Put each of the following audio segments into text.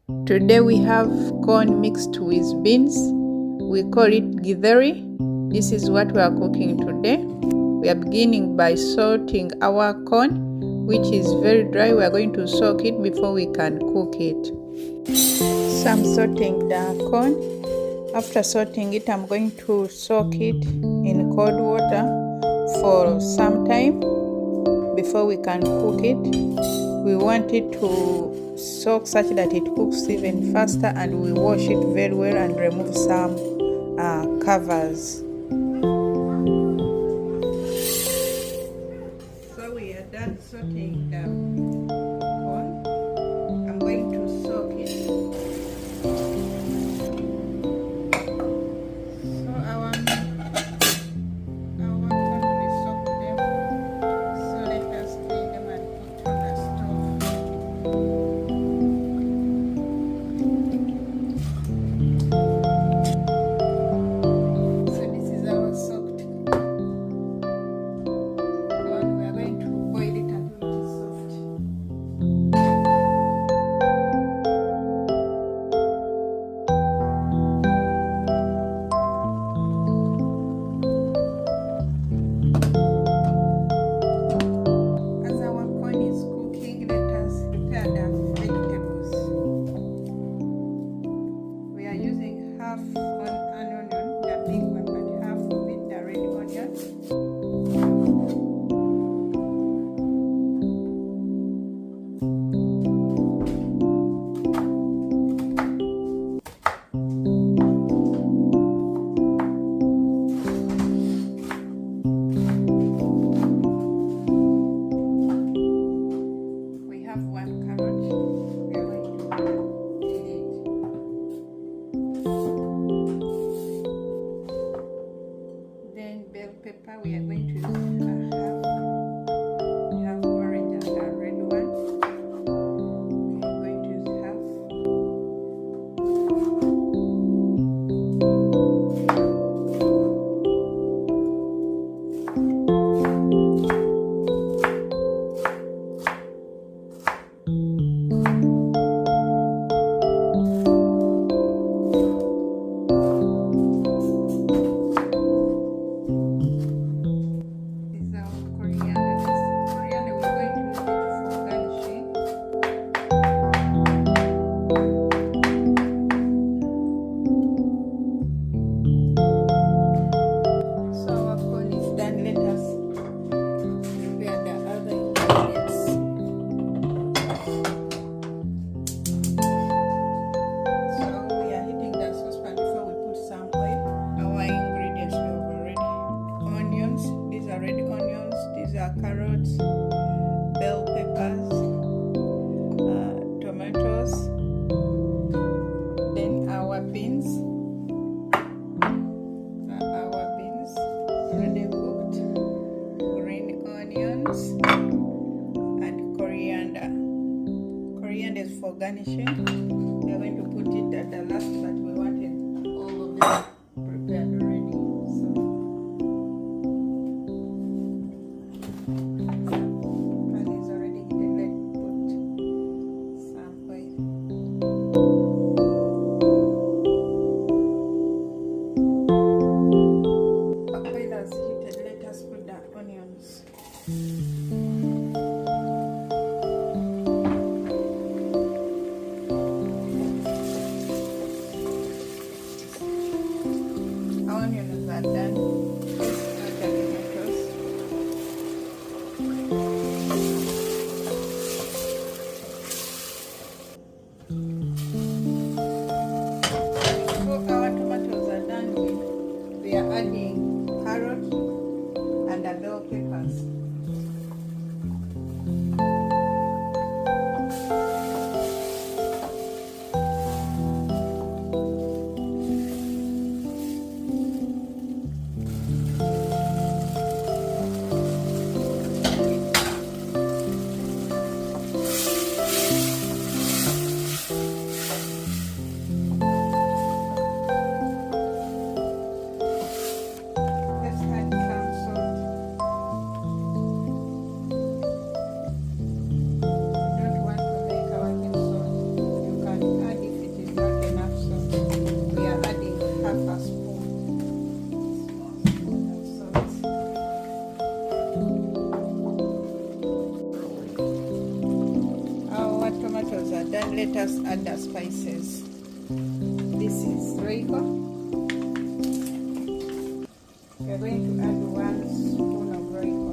Today we have corn mixed with beans. We call it Githeri. This is what we are cooking today. We are beginning by salting our corn, which is very dry. We are going to soak it before we can cook it. So I'm salting the corn. After salting it, I'm going to soak it in cold water for some time before we can cook it. We want it to soak such that it cooks even faster, and we wash it very well and remove some covers. So we are done sauteing the corn. I'm going to soak it. So our corn we soak them. So let us clean them and put on the stove. So this is our soaked corn. We are going to boil it until it is soft. As our corn is cooking, let us prepare the vegetables. We are using half an onion, the big one, but half of it, the red onion. We have one carrot. We are going to peel it. Then bell pepper. We are going to use half. We have orange and a red one. We are going to use half. This is our coriander. This coriander we're going to use it for garnishing. So our corn is done. Let us prepare the other ingredients. So we are heating the saucepan before we put some oil. Our ingredients we have already. Onions. These are red onions. These are carrots, bell peppers, tomatoes. Then our beans. Our beans already cooked. Green onions and coriander. Coriander is for garnishing. We are going to put it at the last, but we wanted all of them prepared already. So pan is already heated. Let's put some oil. Oil has heated. Let us put the onions. Our onions are done. Let's add the tomatoes. So our tomatoes are done with. We are adding carrot and the bell peppers. let us add the spices. This is Royco. We are going to add 1 spoon of Royco.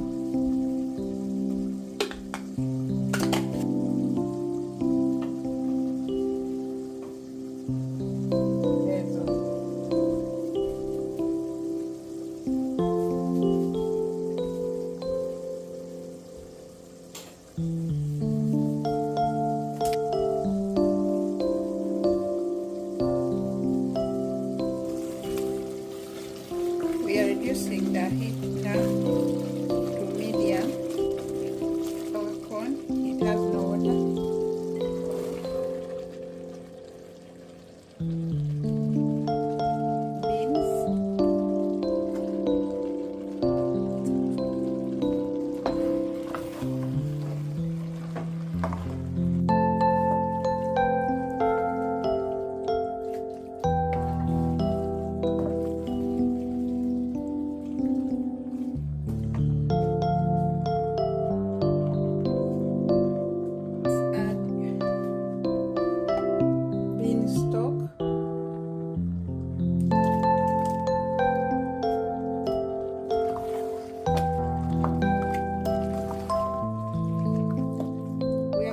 We are reducing the heat now to medium. Our corn, it has no water. Beans.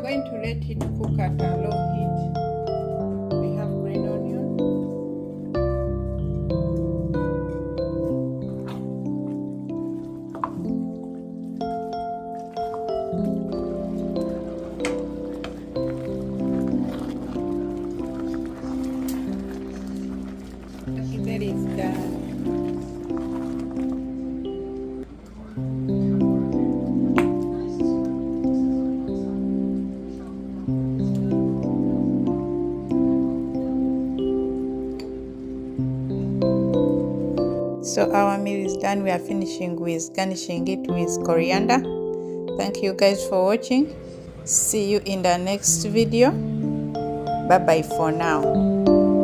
To let it cook at a low heat. We have green onion, that is done. So our meal is done. We are finishing with garnishing it with coriander. Thank you guys for watching. See you in the next video. Bye bye for now.